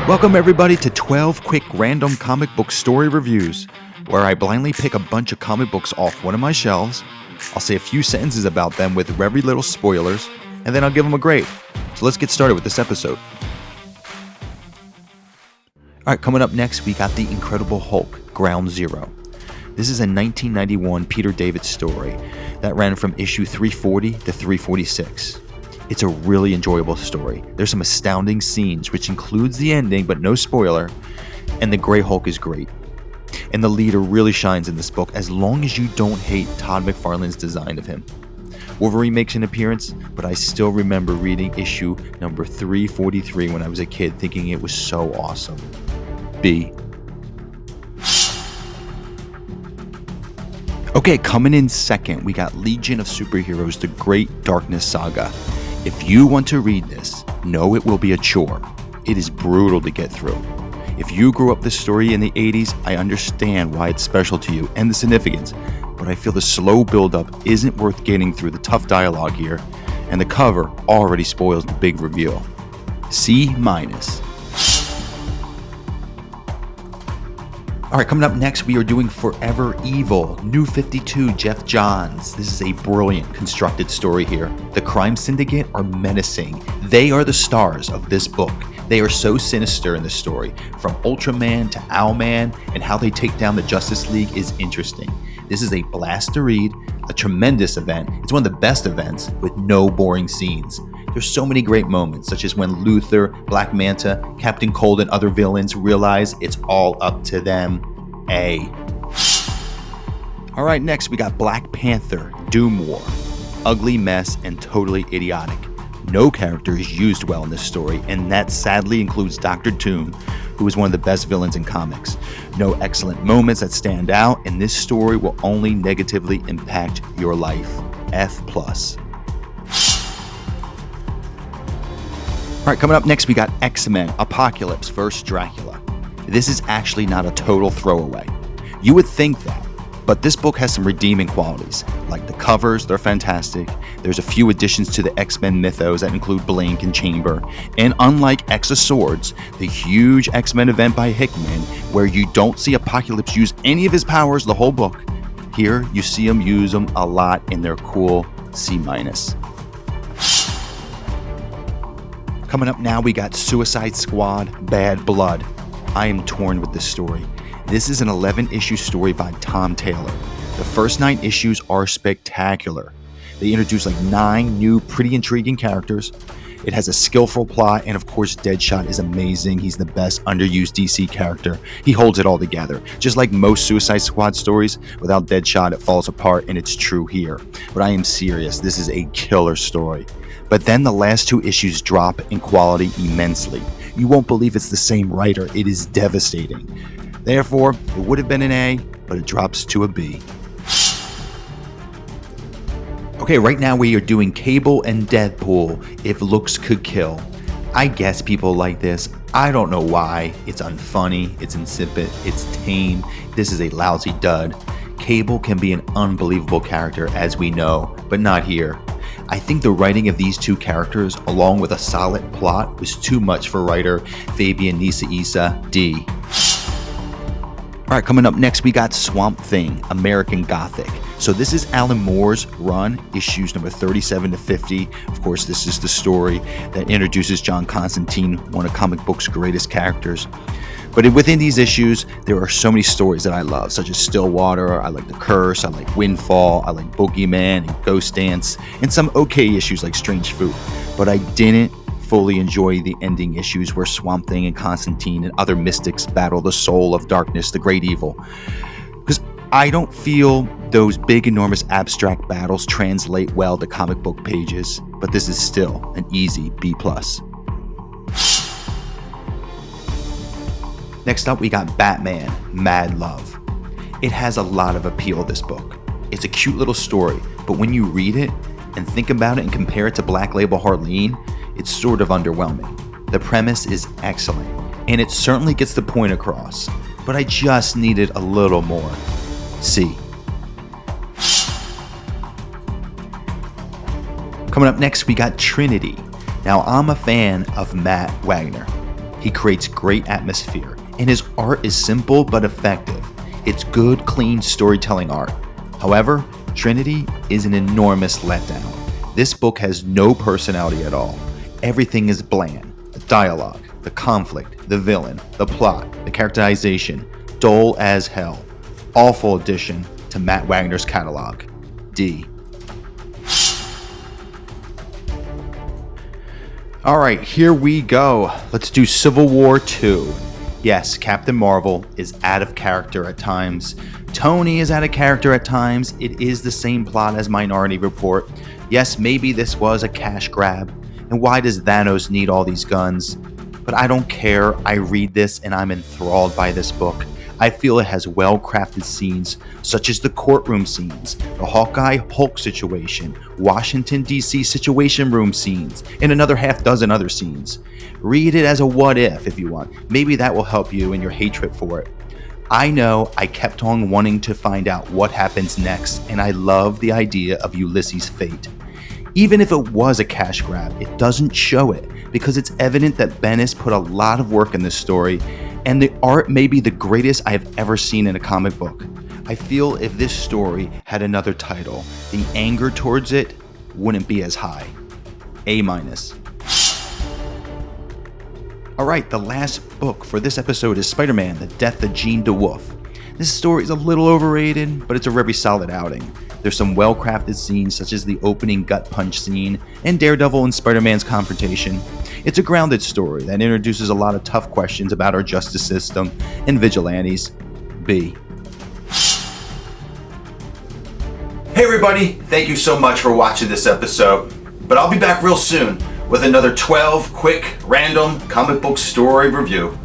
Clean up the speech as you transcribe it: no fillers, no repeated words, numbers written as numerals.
Welcome everybody to 12 quick random comic book story reviews, where I blindly pick a bunch of comic books off one of my shelves. I'll say a few sentences about them with very little spoilers, and then I'll give them a grade. So let's get started with this episode. Alright, coming up next, we got The Incredible Hulk, Ground Zero. This is a 1991 Peter David story that ran from issue 340 to 346. It's a really enjoyable story. There's some astounding scenes, which includes the ending, but no spoiler, and the Grey Hulk is great. And the leader really shines in this book, as long as you don't hate Todd McFarlane's design of him. Wolverine makes an appearance, but I still remember reading issue number 343 when I was a kid, thinking it was so awesome. B. Okay, coming in second, we got Legion of Superheroes, The Great Darkness Saga. If you want to read this, know it will be a chore. It is brutal to get through. If you grew up this story in the 80s, I understand why it's special to you and the significance, but I feel the slow build-up isn't worth getting through the tough dialogue here, and the cover already spoils the big reveal. C-. Alright, coming up next, we are doing Forever Evil, New 52, Geoff Johns. This is a brilliant constructed story here. The crime syndicate are menacing. They are the stars of this book. They are so sinister in this story. From Ultraman to Owlman, and how they take down the Justice League is interesting. This is a blast to read, a tremendous event. It's one of the best events with no boring scenes. There's so many great moments, such as when Luthor, Black Manta, Captain Cold, and other villains realize it's all up to them. A. Alright, next we got Black Panther, Doom War. Ugly mess and totally idiotic. No character is used well in this story, and that sadly includes Dr. Doom, who is one of the best villains in comics. No excellent moments that stand out, and this story will only negatively impact your life. F+. Alright, coming up next, we got X-Men, Apocalypse vs. Dracula. This is actually not a total throwaway. You would think that, but this book has some redeeming qualities. Like the covers, they're fantastic. There's a few additions to the X-Men mythos that include Blink and Chamber. And unlike X of Swords, the huge X-Men event by Hickman, where you don't see Apocalypse use any of his powers the whole book, here you see him use them a lot in their cool C-. Coming up now, we got Suicide Squad, Bad Blood. I am torn with this story. This is an 11-issue story by Tom Taylor. The first 9 issues are spectacular. They introduce 9 new, pretty intriguing characters. It has a skillful plot, and of course, Deadshot is amazing. He's the best underused DC character. He holds it all together. Just like most Suicide Squad stories, without Deadshot, it falls apart, and it's true here. But I am serious, this is a killer story. But then the last 2 issues drop in quality immensely. You won't believe it's the same writer. It is devastating. Therefore, it would have been an A, but it drops to a B. Okay, right now we are doing Cable and Deadpool, If Looks Could Kill. I guess people like this. I don't know why. It's unfunny, it's insipid, it's tame. This is a lousy dud. Cable can be an unbelievable character, as we know, but not here. I think the writing of these 2 characters, along with a solid plot, was too much for writer Fabian Nicieza. D. Alright, coming up next, we got Swamp Thing, American Gothic. So this is Alan Moore's run, issues number 37 to 50. Of course, this is the story that introduces John Constantine, one of comic book's greatest characters. But within these issues, there are so many stories that I love, such as Stillwater, I like The Curse, I like Windfall, I like Boogeyman and Ghost Dance, and some okay issues like Strange Fruit. But I didn't fully enjoy the ending issues where Swamp Thing and Constantine and other mystics battle the soul of darkness, the great evil. Because I don't feel those big, enormous, abstract battles translate well to comic book pages, but this is still an easy B+. Next up, we got Batman, Mad Love. It has a lot of appeal, this book. It's a cute little story, but when you read it and think about it and compare it to Black Label Harleen, it's sort of underwhelming. The premise is excellent, and it certainly gets the point across, but I just needed a little more. C. Coming up next, we got Trinity. Now, I'm a fan of Matt Wagner. He creates great atmosphere, and his art is simple but effective. It's good, clean storytelling art. However, Trinity is an enormous letdown. This book has no personality at all. Everything is bland. The dialogue, the conflict, the villain, the plot, the characterization, dull as hell. Awful addition to Matt Wagner's catalog. D. Alright, here we go. Let's do Civil War 2. Yes, Captain Marvel is out of character at times. Tony is out of character at times. It is the same plot as Minority Report. Yes, maybe this was a cash grab. And why does Thanos need all these guns? But I don't care. I read this and I'm enthralled by this book. I feel it has well-crafted scenes, such as the courtroom scenes, the Hawkeye-Hulk situation, Washington, D.C. Situation Room scenes, and another half dozen other scenes. Read it as a what-if you want. Maybe that will help you in your hatred for it. I know I kept on wanting to find out what happens next, and I love the idea of Ulysses' fate. Even if it was a cash grab, it doesn't show it, because it's evident that Bendis put a lot of work in this story, and the art may be the greatest I have ever seen in a comic book. I feel if this story had another title, the anger towards it wouldn't be as high. A-. Alright, the last book for this episode is Spider-Man: The Death of Jean DeWolff. This story is a little overrated, but it's a very solid outing. There's some well-crafted scenes such as the opening gut punch scene and Daredevil and Spider-Man's confrontation. It's a grounded story that introduces a lot of tough questions about our justice system and vigilantes. B. Hey everybody, thank you so much for watching this episode, but I'll be back real soon with another 12 quick, random comic book story review.